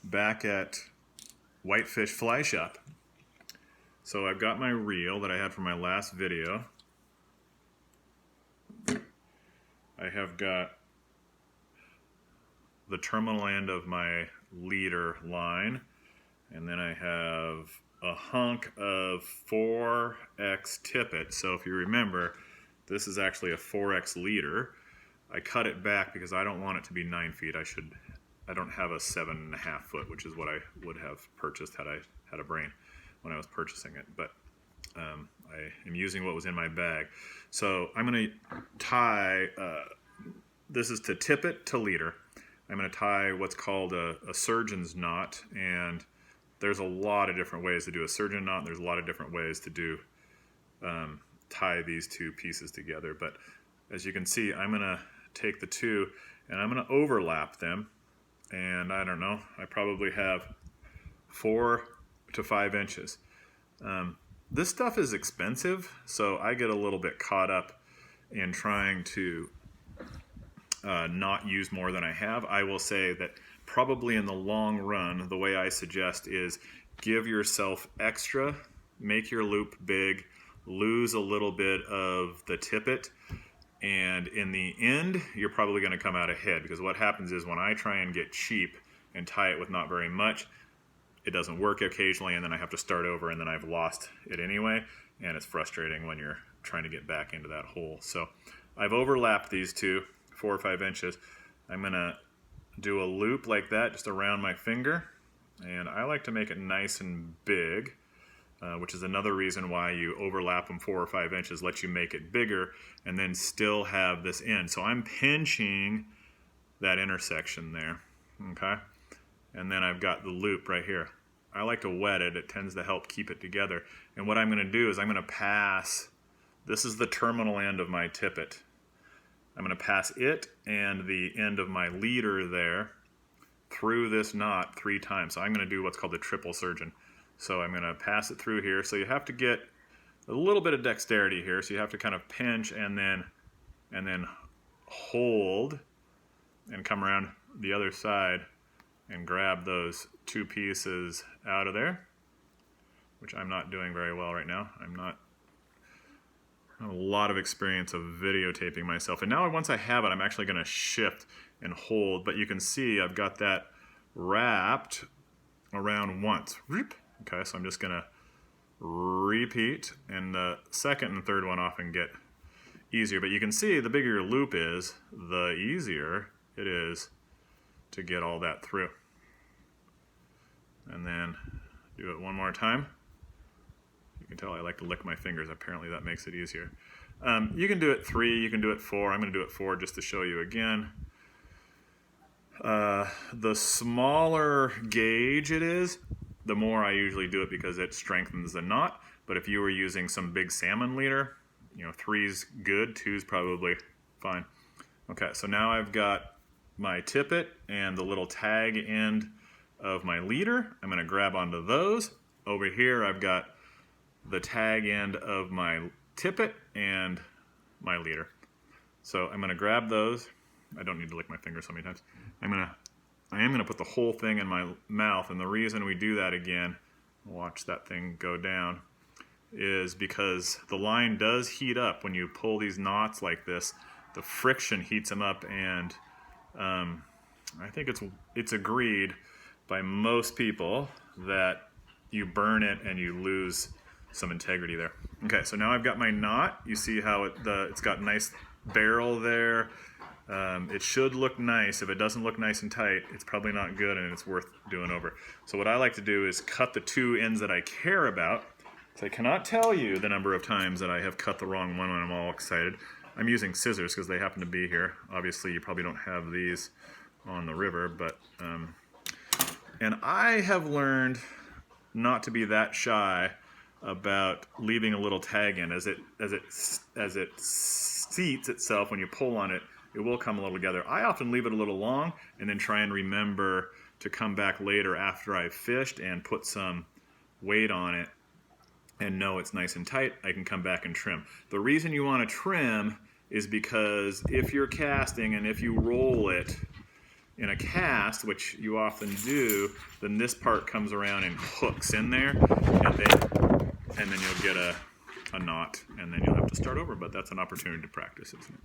back at Whitefish Fly Shop. So I've got my reel that I had from my last video. I have got the terminal end of my leader line, and then I have a hunk of 4x tippet. So if you remember, this is actually a 4x leader. I cut it back because I don't want it to be 9 feet. I don't have a 7.5 foot, which is what I would have purchased had I had a brain when I was purchasing it. But I am using what was in my bag. So I'm going to tie, this is to tippet to leader. I'm going to tie what's called a surgeon's knot, and there's a lot of different ways to do a surgeon knot, and there's a lot of different ways to do tie these two pieces together. But as you can see, I'm going to take the two and I'm going to overlap them, and I don't know, I probably have 4 to 5 inches. This stuff is expensive, so I get a little bit caught up in trying to not use more than I have. I will say that probably in the long run, the way I suggest is give yourself extra, make your loop big, lose a little bit of the tippet, and in the end, you're probably going to come out ahead, because what happens is when I try and get cheap and tie it with not very much, it doesn't work occasionally, and then I have to start over, and then I've lost it anyway, and it's frustrating when you're trying to get back into that hole. So I've overlapped these two 4 or 5 inches. I'm going to do a loop like that just around my finger, and I like to make it nice and big, which is another reason why you overlap them 4 or 5 inches, let you make it bigger and then still have this end. So I'm pinching that intersection there, okay? And then I've got the loop right here. I like to wet it. It tends to help keep it together. And what I'm going to do is I'm going to pass, this is the terminal end of my tippet. I'm going to pass it and the end of my leader there through this knot 3 times. So I'm going to do what's called the triple surgeon. So I'm going to pass it through here. So you have to get a little bit of dexterity here. So you have to kind of pinch and then hold and come around the other side and grab those 2 pieces out of there, which I'm not doing very well right now. I have a lot of experience of videotaping myself. And now once I have it, I'm actually going to shift and hold. But you can see I've got that wrapped around once. Okay, so I'm just going to repeat. And the second and third one often get easier. But you can see the bigger your loop is, the easier it is to get all that through. And then do it one more time. You can tell I like to lick my fingers. Apparently that makes it easier. You can do it 3, you can do it 4. I'm going to do it 4 just to show you again. The smaller gauge it is, the more I usually do it because it strengthens the knot. But if you were using some big salmon leader, 3's good, 2's probably fine. Okay, so now I've got my tippet and the little tag end of my leader. I'm going to grab onto those. Over here I've got the tag end of my tippet and my leader. So I'm going to grab those. I don't need to lick my fingers so many times. I am going to put the whole thing in my mouth, and the reason we do that again, watch that thing go down, is because the line does heat up when you pull these knots like this. The friction heats them up, and I think it's agreed by most people that you burn it and you lose some integrity there. Okay, so now I've got my knot. You see how it's got a nice barrel there. It should look nice. If it doesn't look nice and tight, it's probably not good and it's worth doing over. So what I like to do is cut the 2 ends that I care about. So I cannot tell you the number of times that I have cut the wrong one when I'm all excited. I'm using scissors because they happen to be here. Obviously, you probably don't have these on the river, but and I have learned not to be that shy about leaving a little tag in. As it seats itself, when you pull on it, it will come a little together. I often leave it a little long and then try and remember to come back later after I've fished and put some weight on it and know it's nice and tight. I can come back and trim. The reason you want to trim is because if you're casting and if you roll it, In a cast, which you often do, then this part comes around and hooks in there, and then you'll get a knot, and then you'll have to start over. But that's an opportunity to practice, isn't it?